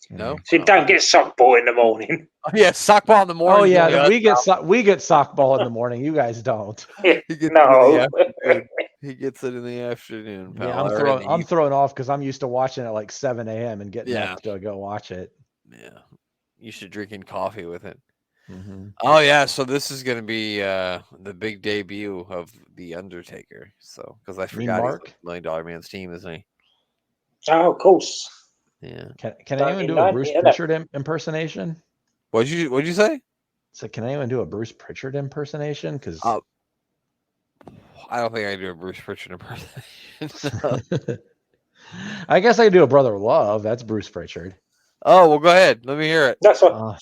No. so don't get sock ball in the morning. Oh, yeah, sock ball in the morning. Oh yeah, we get sockball in the morning. You guys don't. He gets No. it in the afternoon. He gets it in the afternoon. Pal. Yeah, Or in the I'm thrown off because I'm used to watching it like 7 a.m. and getting Yeah. up to go watch it. Yeah, you should drinking coffee with it. Mm-hmm. Oh yeah, so this is gonna be the big debut of the Undertaker. So because I mean forgot Mark? he's $1 Million Man's team, isn't he? Oh, of course. Yeah. Can anyone do a Bruce Pritchard impersonation? What'd you say? So can anyone do a Bruce Pritchard impersonation? Because I don't think I can do a Bruce Pritchard impersonation. I guess I can do a Brother Love. That's Bruce Pritchard. Oh well, go ahead. Let me hear it. That's what.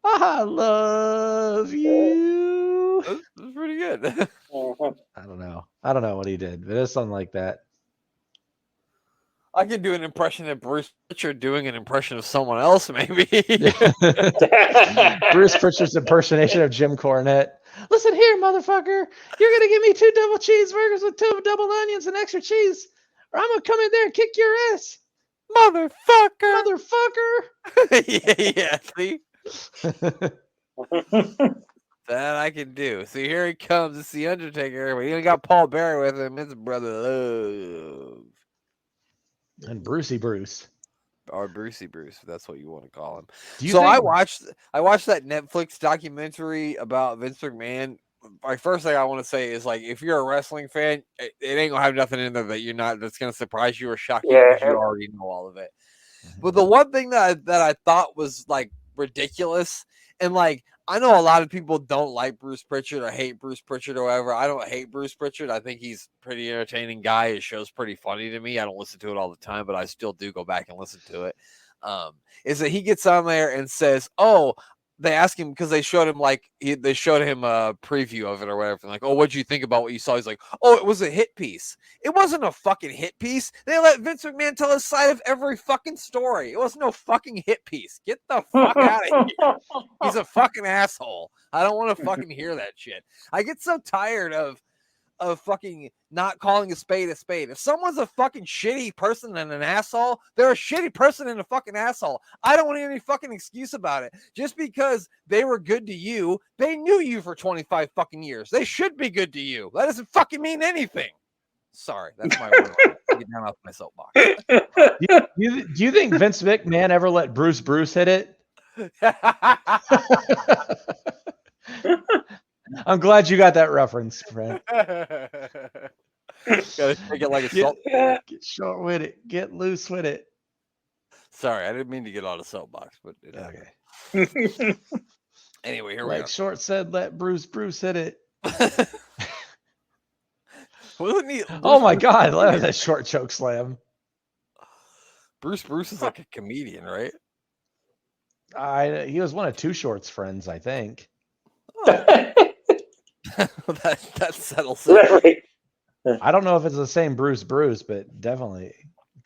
I love you. That's pretty good. I don't know what he did, but it's something like that. I can do an impression of Bruce Pritchard doing an impression of someone else, maybe. Bruce Pritchard's impersonation of Jim Cornette. Listen here, motherfucker. You're going to give me 2 double cheeseburgers with 2 double onions and extra cheese, or I'm going to come in there and kick your ass. Motherfucker. yeah, see? That I can do. See, here he comes. It's the Undertaker, but he ain't got Paul Bearer with him. It's Brother Love. And Brucey Bruce. Or Brucey Bruce, if that's what you want to call him. So I watched that Netflix documentary about Vince McMahon. My first thing I want to say is, like, if you're a wrestling fan, it ain't gonna have nothing in there that's gonna surprise you or shock you because you already know all of it. But the one thing that I thought was like ridiculous, and like I know a lot of people don't like Bruce Pritchard or hate Bruce Pritchard or whatever. I don't hate Bruce Pritchard. I think he's a pretty entertaining guy. His show's pretty funny to me. I don't listen to it all the time, but I still do go back and listen to it. Is that he gets on there and says, oh, they ask him because they showed him a preview of it or whatever. Like, oh, what'd you think about what you saw? He's like, oh, it was a hit piece. It wasn't a fucking hit piece. They let Vince McMahon tell his side of every fucking story. It was no fucking hit piece. Get the fuck out of here. He's a fucking asshole. I don't want to fucking hear that shit. I get so tired of fucking not calling a spade a spade. If someone's a fucking shitty person and an asshole, they're a shitty person and a fucking asshole. I don't want any fucking excuse about it. Just because they were good to you, they knew you for 25 fucking years. They should be good to you. That doesn't fucking mean anything. Sorry, that's my word. Get down off my soapbox. Do you think Vince McMahon ever let Bruce hit it? I'm glad you got that reference, Brent. Gotta take it like a salt. Get short with it. Get loose with it. Sorry, I didn't mean to get on a soapbox, but Okay. Anyway, here we Like go. Short said, let Bruce hit it. Wasn't he? Oh my God, that was a short choke slam. Bruce is like a comedian, right? He was one of Too Short's friends, I think. that settles it. I don't know if it's the same Bruce, but definitely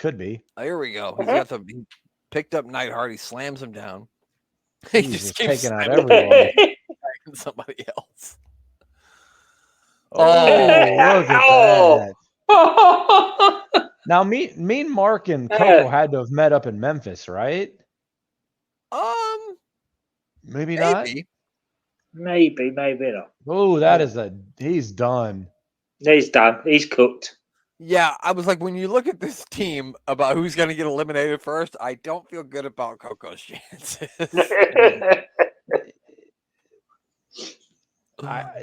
Could be. Oh, here we go. He picked up Neidhart. He slams him down. He He's just just keeps taking out slamming everyone. somebody else. Oh, look at Oh. that. Now, Mean Mark and Koko had to have met up in Memphis, right? Maybe not. Maybe not. Oh, he's done. He's done. He's cooked. Yeah, I was like, when you look at this team about who's going to get eliminated first, I don't feel good about Koko's chances.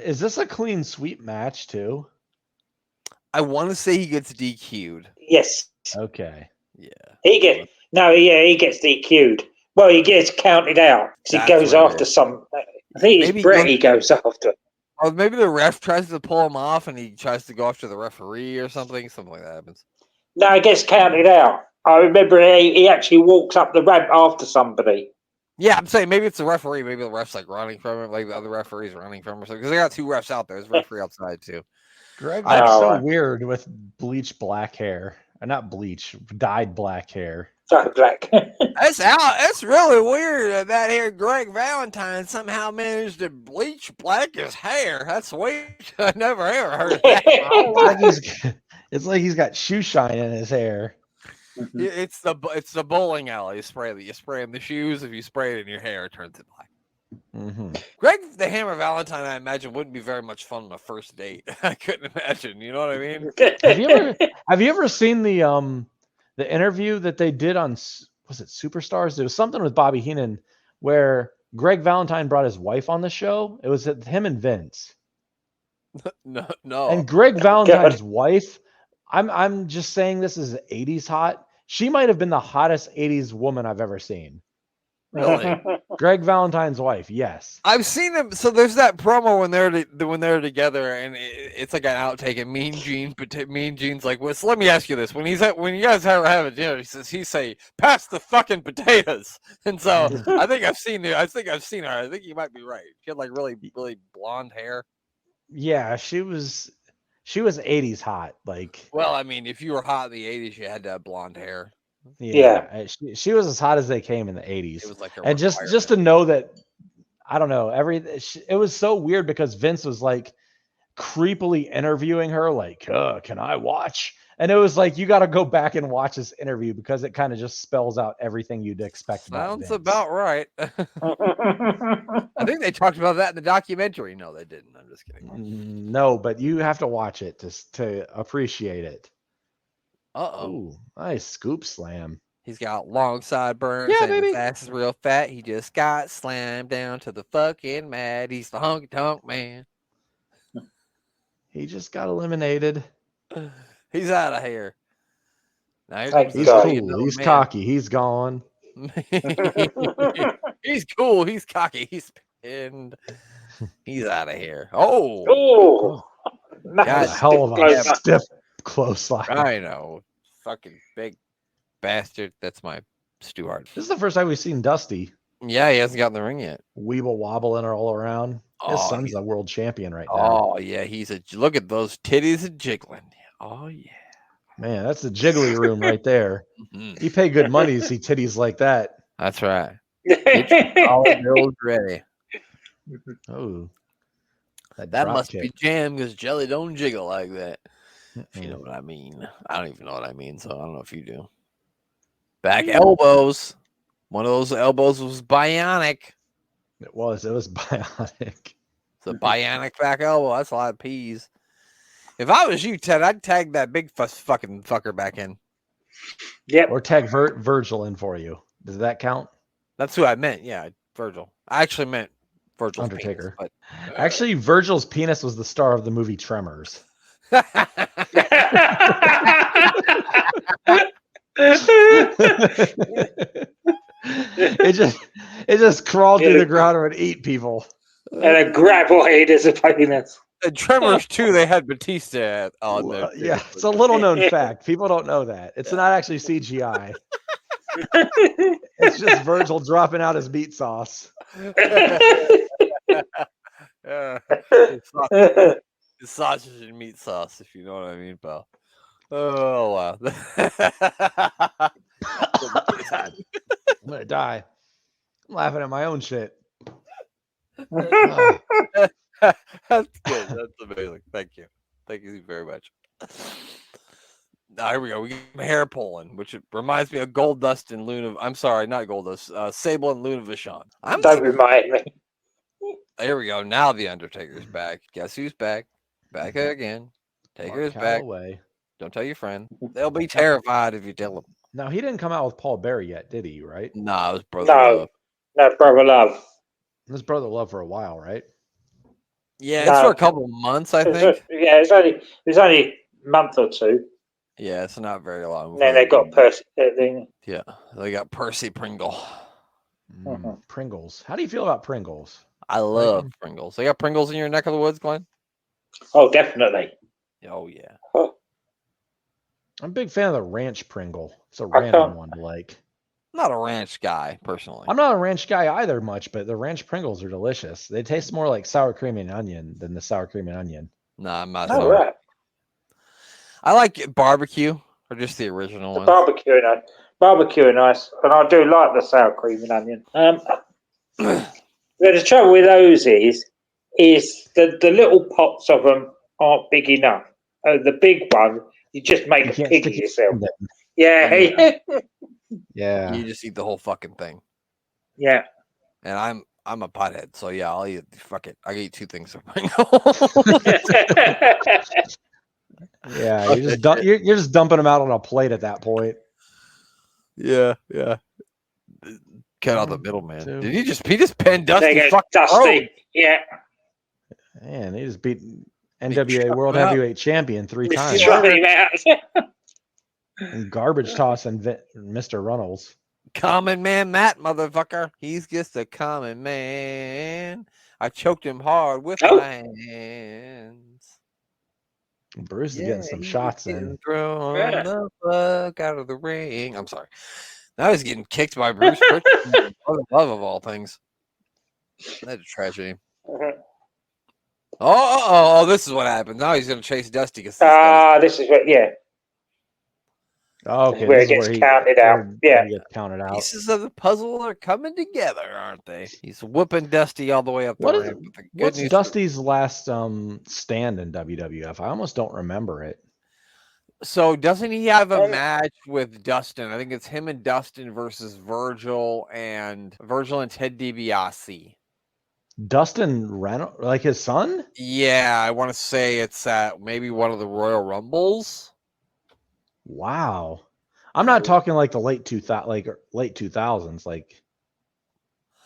Is this a clean sweep match too? I want to say he gets DQ'd. Yes. Okay. Yeah. He gets DQ'd. Well, he gets counted out because he goes after some. I think it's Bret he goes after. Or maybe the ref tries to pull him off and he tries to go after the referee or something. Something like that happens. No, he gets counted out. I remember he actually walks up the ramp after somebody. Yeah, I'm saying maybe it's the referee. Maybe the ref's like running from him, like the other referee's running from him or something. Because they got two refs out there. There's a referee outside too. Greg looks so weird with bleached black hair. Not bleach, dyed black hair. Black. That's really weird that here Greg Valentine somehow managed to bleach black his hair. That's weird. I never ever heard of that. It's like he's got shoe shine in his hair. It's the bowling alley. You spray in the shoes. If you spray it in your hair, it turns it black. Mm-hmm. Greg the Hammer Valentine, I imagine, wouldn't be very much fun on a first date. I couldn't imagine. You know what I mean? Have you ever seen the interview that they did on, was it Superstars? There was something with Bobby Heenan where Greg Valentine brought his wife on the show. It was him and Vince. No. And Greg Valentine's wife, I'm just saying this is 80s hot. She might have been the hottest 80s woman I've ever seen. Really? Greg Valentine's wife, yes. I've seen them. So there's that promo when they're together, and it's like an outtake. And Mean Gene's like, well, so let me ask you this: when you guys have a dinner, he say, pass the fucking potatoes. And so I think I've seen her. I think you might be right. She had like really really blonde hair. Yeah, she was 80s hot. Like, well, I mean, if you were hot in the 80s, you had to have blonde hair. Yeah. She was as hot as they came in the 80s. It was like and just to know that, I don't know, it was so weird because Vince was like creepily interviewing her, like, can I watch? And it was like, you got to go back and watch this interview because it kind of just spells out everything you'd expect. Sounds about right. I think they talked about that in the documentary. No, they didn't. I'm just kidding. No, but you have to watch it to appreciate it. Uh-oh. Nice scoop slam. He's got long sideburns and his ass is real fat. He just got slammed down to the fucking mat. He's the honky tonk man. He just got eliminated. He's out of here. Now he's cool. He's cocky. He's gone. He's cool. He's cocky. He's pinned. He's out of here. Oh. Oh. That's a hell of a stiff clothesline. I know. Fucking big bastard. That's my Stuart. This is the first time we've seen Dusty. Yeah, he hasn't gotten the ring yet. Weeble wobbling her all around. His son's a world champion right now. Oh, yeah. Look at those titties and jiggling. Oh, yeah. Man, that's the jiggly room right there. You pay good money to see titties like that. That's right. All bills ready. Oh. That must be jam because jelly don't jiggle like that. If you know what I mean. I don't even know what I mean, so I don't know if you do. Back elbows. One of those elbows was bionic. It was bionic. It's a bionic back elbow. That's a lot of peas. If I was you, Ted, I'd tag that big fucking fucker back in. Yep. Or tag Virgil in for you. Does that count? That's who I meant. Yeah, Virgil. I actually meant Virgil's Undertaker. Penis, but... Actually, Virgil's penis was the star of the movie Tremors. it just crawled through the ground and would eat people. And a graboid is a penis. And Tremors 2, they had Batista on there. Yeah, it's a little known fact. People don't know that. It's not actually CGI. It's just Virgil dropping out his meat sauce. Sausage and meat sauce, if you know what I mean, pal. Oh wow. I'm gonna die. I'm laughing at my own shit. That's good. That's amazing. Thank you. Thank you very much. Now, here we go. We get hair pulling, which reminds me of Goldust and Luna. I'm sorry, not Goldust. Sable and Luna Vachon. Don't remind me. Here we go. Now the Undertaker's back. Guess who's back? Back again. Taker is Mark back. Calloway. Don't tell your friend. They'll be terrified if you tell them. Now he didn't come out with Paul Bearer yet, did he? Right? Nah, it was Brother No. Love. No, Brother Love. This Brother Love for a while, right? Yeah, No. it's for a couple of months, I think. Yeah, it's only a month or two. Yeah, it's not very long. And then they got Percy. Yeah, they got Percy Pringle. Pringles. How do you feel about Pringles? I love Pringles. They got Pringles in your neck of the woods, Glenn? Oh, definitely. Oh, yeah. I'm a big fan of the ranch Pringle. It's a random one to like. I'm not a ranch guy, personally. I'm not a ranch guy either much, but the ranch Pringles are delicious. They taste more like sour cream and onion than the sour cream and onion. No, I'm not. Oh, right. I like barbecue or just the original one. Barbecue, nice. And I do like the sour cream and onion. The trouble with those is the little pots of them aren't big enough. The big one, you just make a pig of yourself. Yeah. Yeah. You just eat the whole fucking thing. Yeah. And I'm a pothead, so yeah, I'll eat. Fuck it, I can eat two things of Pringles. Yeah, you're just dumping them out on a plate at that point. Yeah. Cut out the middleman. Did he just pen Dusty? Dusty. Yeah. Man, he just beat NWA World Heavyweight Champion 3 times. And garbage tossing Mr. Runnels. Common man, Matt, motherfucker. He's just a common man. I choked him hard with my hands. Bruce is getting some shots in. Thrown the fuck out of the ring. I'm sorry. Now he's getting kicked by Bruce Pritchard. Love of all things. That's a tragedy. Oh, this is what happened. Now he's going to chase Dusty. This is what, yeah. Oh, okay. Where it gets counted out. Yeah. Counted out. Pieces of the puzzle are coming together, aren't they? He's whooping Dusty all the way up the ramp. What's Dusty's last stand in WWF? I almost don't remember it. So doesn't he have a match with Dustin? I think it's him and Dustin versus Virgil and Ted DiBiase. Dustin Reynolds, like his son? Yeah, I want to say it's at maybe one of the Royal Rumbles. Wow. I'm not talking like the late 2000s. Like,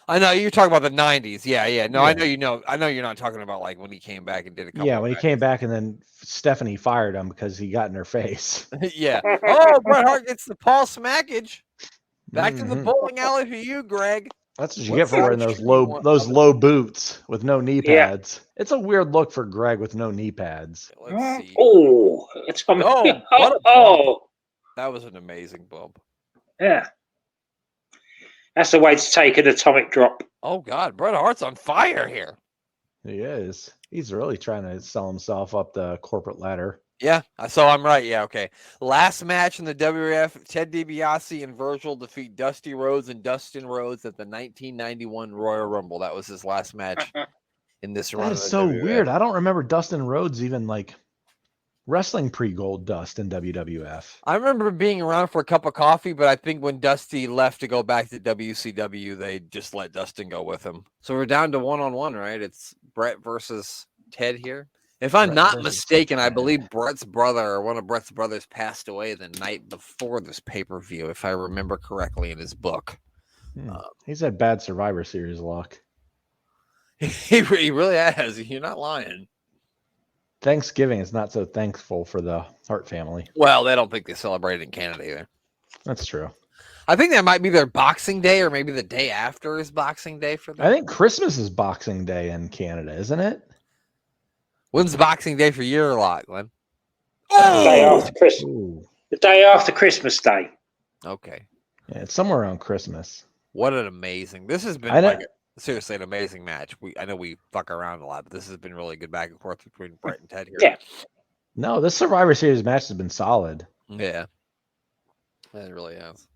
I know you're talking about the 90s. Yeah. No, yeah. I know you're not talking about like when he came back and did a couple. Yeah, when he came back and then Stephanie fired him because he got in her face. Yeah. Oh, Bret Hart gets the Paul Smackage. Back to the bowling alley for you, Greg. That's what you get for wearing those low boots with no knee pads. Yeah. It's a weird look for Greg with no knee pads. Let's see. Oh, it's coming. That was an amazing bump. Yeah. That's the way to take an atomic drop. Oh, God. Bret Hart's on fire here. He is. He's really trying to sell himself up the corporate ladder. Yeah, so I'm right. Yeah, okay. Last match in the WWF, Ted DiBiase and Virgil defeat Dusty Rhodes and Dustin Rhodes at the 1991 Royal Rumble. That was his last match in this run. That is so weird. I don't remember Dustin Rhodes even like wrestling pre-Gold Dust in WWF. I remember being around for a cup of coffee, but I think when Dusty left to go back to WCW, they just let Dustin go with him. So we're down to 1-on-1, right? It's Bret versus Ted here. If I'm not mistaken, I believe Bret's brother or one of Bret's brothers passed away the night before this pay-per-view, if I remember correctly in his book. He's had bad Survivor Series luck. He really has. You're not lying. Thanksgiving is not so thankful for the Hart family. Well, they don't think they celebrate it in Canada either. That's true. I think that might be their Boxing Day, or maybe the day after is Boxing Day for them. I think Christmas is Boxing Day in Canada, isn't it? When's Boxing Day for your lot, Glenn? The day after Christmas. Ooh. The day after Christmas Day. Okay. Yeah, it's somewhere around Christmas. What an amazing! This has been seriously an amazing match. I know we fuck around a lot, but this has been really good back and forth between Bret and Ted here. Yeah. No, this Survivor Series match has been solid. Yeah, it really has.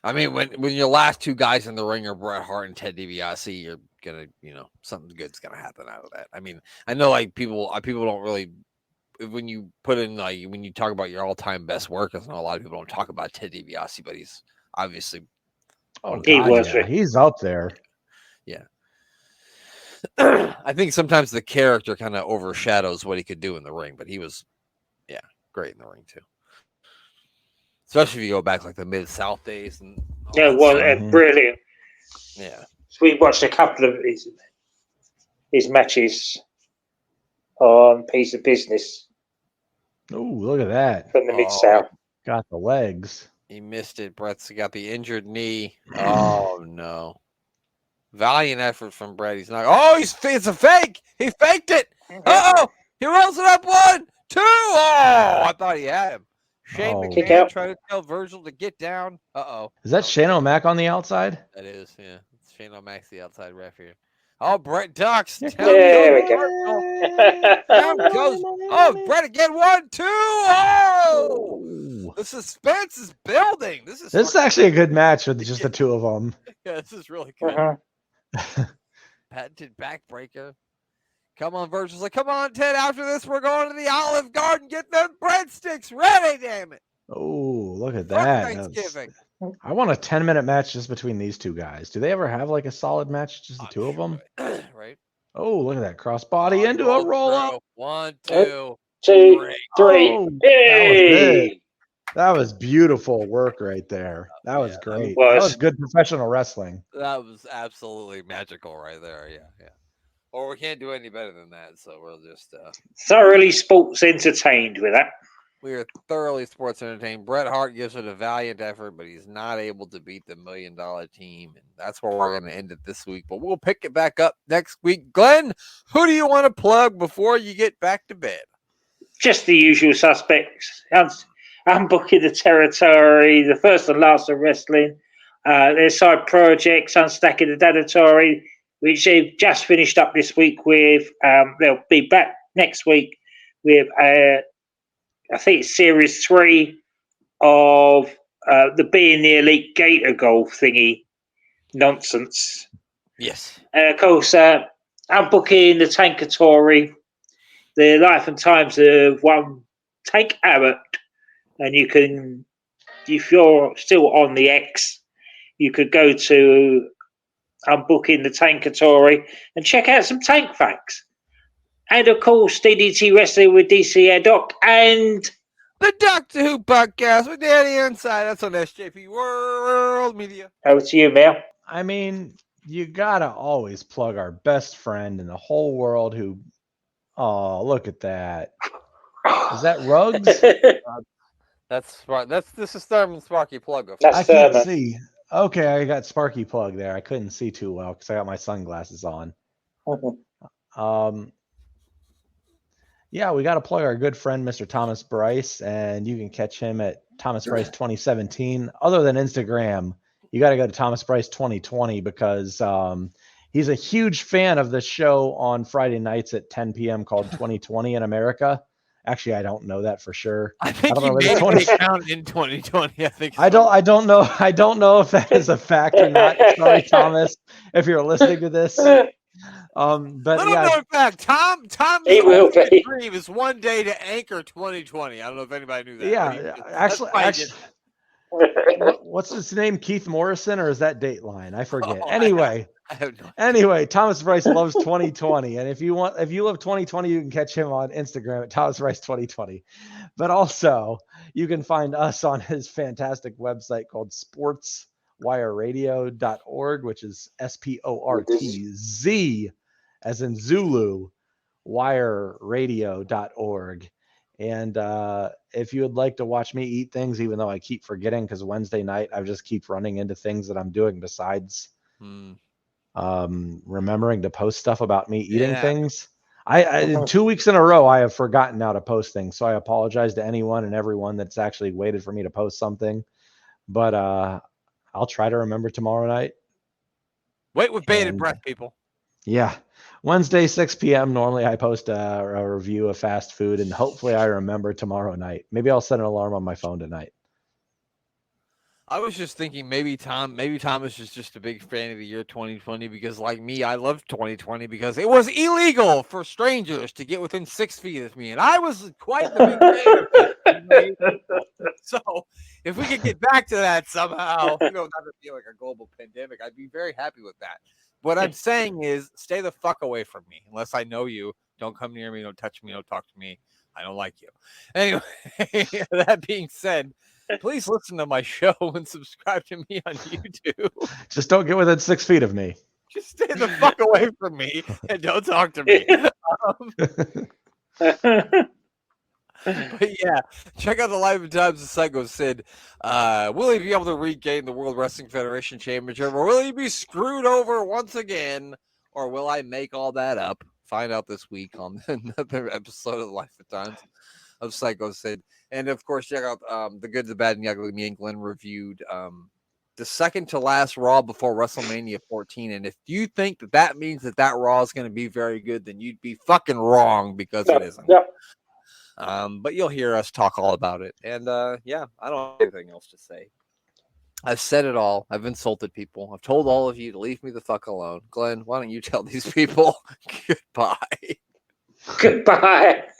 I mean, when your last two guys in the ring are Bret Hart and Ted DiBiase, you're gonna, something good's gonna happen out of that. I mean, I know like people don't really, when you put in like when you talk about your all-time best workers, I know a lot of people don't talk about Ted DiBiase, but he's obviously He was. yeah, he's up there. Yeah. I think sometimes the character kind of overshadows what he could do in the ring, but he was, great in the ring too. Especially if you go back like the Mid-South days and Brilliant. Yeah. So we watched a couple of his matches on Piece of Business Oh, look at that. from the Mid-South. Got the legs. He missed it. Bret's got the injured knee. Oh no. Valiant effort from Bret. He's not. Oh, it's a fake. He faked it. Oh, he rolls it up 1, 2. Oh, I thought he had him. Shane Kick McMahon out. tried to tell Virgil to get down. Is that Shane O'Mac on the outside? That is, yeah. It's Shane O'Mac's the outside ref here. Oh, Brett ducks. There we go. Down goes. Oh, Brett again. 1, 2. Oh, the suspense is building. This is actually a good match with just the two of them. Yeah, this is really good. Uh-huh. Patented backbreaker. Come on, Virgil's like, come on, Ted. After this, we're going to the Olive Garden. Get them breadsticks ready, damn it. Oh, look at For that. Thanksgiving. I want a 10-minute match just between these two guys. Do they ever have like a solid match, just the two of them? Right. Oh, look at that crossbody into a roll up. 1, 2, 2, 3. Oh, Hey! That was beautiful work right there. That was great. was. That was good professional wrestling. That was absolutely magical right there. Yeah. Or we can't do any better than that. So we'll just Thoroughly sports entertained with that. we are thoroughly sports entertained. Bret Hart gives it a valiant effort, but he's not able to beat the $1 Million Team. And that's where we're going to end it this week. But we'll pick it back up next week. Glenn, who do you want to plug before you get back to bed? Just the usual suspects. I'm booking the territory, the first and last of wrestling. Their side projects, Unstacking the Dadatory, which they've just finished up this week with. They'll be back next week with, I think it's Series 3 of the Being the Elite Gator Golf thingy nonsense. Yes. Of course, I'm booking the Tankatory, the life and times of one Tank Abbott. And you can, if you're still on the X, you could go to Unbooking the Tankatory and check out some tank facts. And of course, DDT Wrestling with DC Air Doc and The Doctor Who podcast with Danny Inside. That's on SJP World Media. over to you, Mel. I mean, you gotta always plug our best friend in the whole world who, oh, look at that. Is that Ruggs? This is Thurman Sparky Plug. That's I can't Thurman. see. Okay, I got Sparky Plug there. I couldn't see too well because I got my sunglasses on. Yeah, we got to plug our good friend, Mr. Thomas Bryce, and you can catch him at Thomas Bryce 2017. Other than Instagram, you got to go to Thomas Bryce 2020 because he's a huge fan of the show on Friday nights at 10 p.m. called 2020 in America. Actually, I don't know that for sure. I think don't he know whether made it's an account in 2020. I think. I don't know. I don't know if that is a fact or not. Sorry, Thomas, if you're listening to this. But Little yeah, known fact, Tom's He will be. dream is one day to anchor 2020. I don't know if anybody knew that. yeah. Actually, what's his name? Keith Morrison, or is that Dateline? I forget. Oh, Anyway, I have no. Anyway, Thomas Bryce loves 2020, and if you love 2020, you can catch him on Instagram at Thomas Bryce 2020. But also, you can find us on his fantastic website called sportswireradio.org, which is SPORTZ, as in Zulu, wireradio.org. And if you would like to watch me eat things, even though I keep forgetting because Wednesday night I just keep running into things that I'm doing besides remembering to post stuff about me eating things. I 2 weeks in a row I have forgotten how to post things, so I apologize to anyone and everyone that's actually waited for me to post something, but I'll try to remember tomorrow night. Wait with bated breath, people. Yeah. Wednesday, 6 p.m. Normally I post a review of fast food, and hopefully I remember tomorrow night. Maybe I'll set an alarm on my phone tonight. I was just thinking maybe Thomas is just a big fan of the year 2020 because, like me, I love 2020 because it was illegal for strangers to get within 6 feet of me, and I was quite the big fan of it. So if we could get back to that somehow, not to feel like a global pandemic, I'd be very happy with that. What I'm saying is stay the fuck away from me unless I know you. Don't come near me. Don't touch me. Don't talk to me. I don't like you. Anyway, that being said, please listen to my show and subscribe to me on YouTube. Just don't get within 6 feet of me. Just stay the fuck away from me and don't talk to me. But yeah, check out the Life and Times of Psycho Sid. Will he be able to regain the World Wrestling Federation Championship, or will he be screwed over once again, or will I make all that up? Find out this week on another episode of the Life and Times of Psycho Sid. And of course, check out The Good, the Bad, and the Ugly. Me and Glenn reviewed the second to last Raw before WrestleMania 14. And if you think that means that Raw is going to be very good, then you'd be fucking wrong because it isn't. Yep. But you'll hear us talk all about it. And yeah, I don't have anything else to say. I've said it all. I've insulted people. I've told all of you to leave me the fuck alone. Glenn, why don't you tell these people goodbye? Goodbye.